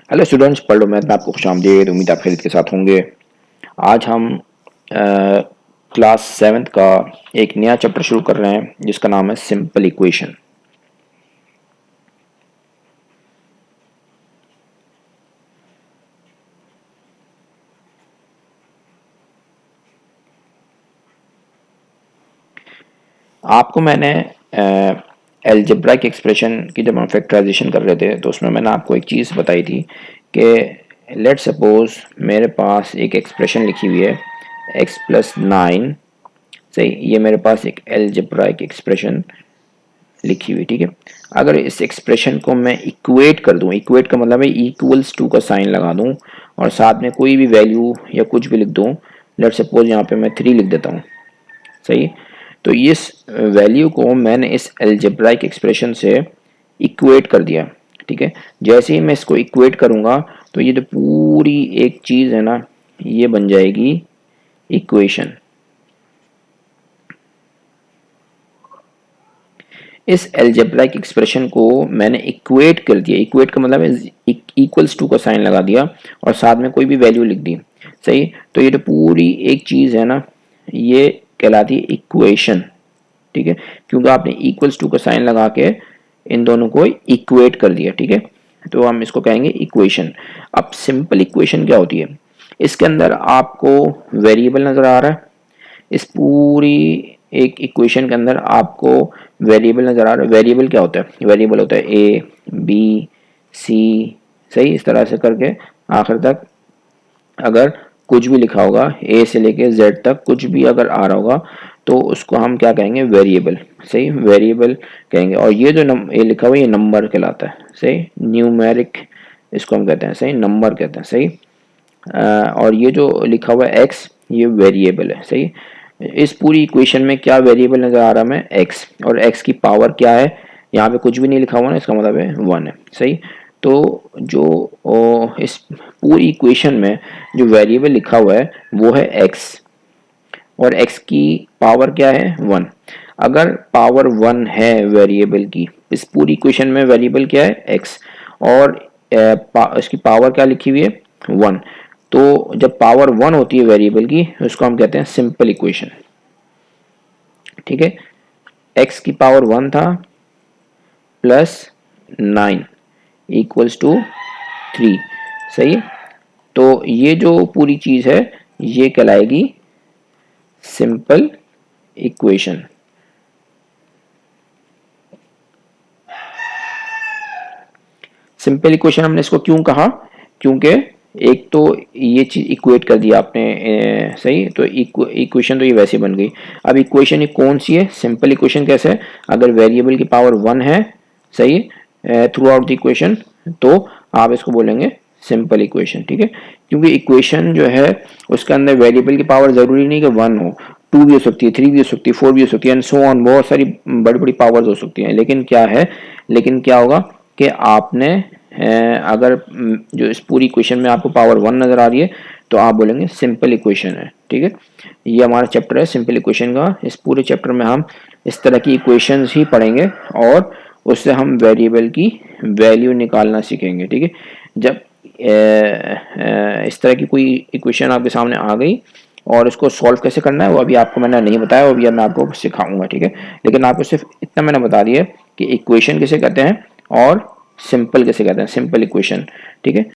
Hello students, पढ़ लो math में आपको खुशामदीद। उम्मीद आप खैरियत के साथ होंगे। आज हम क्लास 7th का एक नया चैप्टर शुरू कर रहे हैं जिसका नाम है सिंपल इक्वेशन। आपको मैंने एलजेब्राइक एक्सप्रेशन की जब हम फैक्टराइजेशन कर रहे थे तो उसमें मैंने आपको एक चीज़ बताई थी कि लेट सपोज मेरे पास एक एक्सप्रेशन लिखी हुई है x+9। सही, ये मेरे पास एक एलजेब्राइक एक्सप्रेशन लिखी हुई, ठीक है। अगर इस एक्सप्रेशन को मैं इक्वेट कर दूं, इक्वेट का मतलब है इक्वल्स टू का साइन लगा दूं और साथ में कोई भी वैल्यू या कुछ भी लिख दूं। लेट सपोज यहाँ पे मैं 3 लिख देता हूँ। सही, तो इस वैल्यू को मैंने इस एलजेब्राइक एक्सप्रेशन से इक्वेट कर दिया, ठीक है। जैसे ही मैं इसको इक्वेट करूंगा तो ये जो पूरी एक चीज़ है ना, ये बन जाएगी इक्वेशन। इस एल्जेब्राइक एक्सप्रेशन को मैंने इक्वेट कर दिया। इक्वेट का मतलब है इक्वल्स टू का साइन लगा दिया और साथ में कोई भी वैल्यू लिख दी। सही, तो ये जो पूरी एक चीज़ है ना, ये कहलाती है इक्वेशन, ठीक है, क्योंकि आपने इक्वल्स टू का साइन लगा के इन दोनों को इक्वेट कर दिया, ठीक है। तो हम इसको कहेंगे इक्वेशन। अब सिंपल इक्वेशन क्या होती है? इसके अंदर आपको वेरिएबल नज़र आ रहा है। इस पूरी एक इक्वेशन के अंदर आपको वेरिएबल नज़र आ रहा है। वेरिएबल क्या होता है? वेरिएबल होता है ए, बी, सी। सही, इस तरह से करके आखिर तक अगर कुछ भी लिखा होगा, ए से लेके जेड तक कुछ भी अगर आ रहा होगा तो उसको हम क्या कहेंगे? वेरिएबल। सही, वेरिएबल कहेंगे। और ये जो ये लिखा हुआ है ये नंबर कहलाता है। सही, न्यूमेरिक इसको हम कहते हैं। सही, नंबर कहते हैं। सही, और ये जो लिखा हुआ है एक्स, ये वेरिएबल है। सही, इस पूरी इक्वेशन में क्या वेरिएबल नज़र आ रहा है हमें? एक्स। और एक्स की पावर क्या है? यहाँ पे कुछ भी नहीं लिखा हुआ ना, इसका मतलब है 1 है। सही, तो जो इस पूरी इक्वेशन में जो वेरिएबल लिखा हुआ है वो है एक्स और एक्स की पावर क्या है? 1। अगर पावर 1 है वेरिएबल की, इस पूरी इक्वेशन में वेरिएबल क्या है? एक्स और इसकी पावर क्या लिखी हुई है? 1। तो जब पावर 1 होती है वेरिएबल की, उसको हम कहते हैं सिंपल इक्वेशन, ठीक है। एक्स की पावर 1 था प्लस 9 इक्वल्स टू 3। सही, तो ये जो पूरी चीज़ है ये कहलाएगी सिंपल इक्वेशन। सिंपल इक्वेशन हमने इसको क्यों कहा? क्योंकि एक तो ये चीज इक्वेट कर दिया आपने। सही, तो इक्वेशन तो ये वैसे बन गई। अब इक्वेशन ये कौन सी है? सिंपल इक्वेशन कैसे है? अगर वेरिएबल की पावर 1 है, सही, थ्रू आउट द इक्वेशन, तो आप इसको बोलेंगे सिंपल इक्वेशन, ठीक है। क्योंकि इक्वेशन जो है उसके अंदर वेरिएबल की पावर जरूरी नहीं कि 1 हो, 2 भी हो सकती है, 3 भी हो सकती है, 4 भी हो सकती है एंड सो ऑन। बहुत सारी बड़ी बड़ी पावर्स हो सकती हैं। लेकिन क्या है, लेकिन क्या होगा कि आपने अगर जो इस पूरी इक्वेशन में आपको पावर 1 नज़र आ रही है तो आप बोलेंगे सिंपल इक्वेशन है, ठीक है। ये हमारा चैप्टर है सिंपल इक्वेशन का। इस पूरे चैप्टर में हम इस तरह की इक्वेशंस ही पढ़ेंगे और उससे हम वेरिएबल की वैल्यू निकालना सीखेंगे, ठीक है। जब इस तरह की कोई इक्वेशन आपके सामने आ गई और इसको सॉल्व कैसे करना है वो अभी आपको मैंने नहीं बताया, वो अभी मैं आपको सिखाऊंगा, ठीक है। लेकिन आपको सिर्फ इतना मैंने बता दिया कि इक्वेशन किसे कहते हैं और सिंपल कैसे कहते हैं, सिंपल इक्वेशन, ठीक है।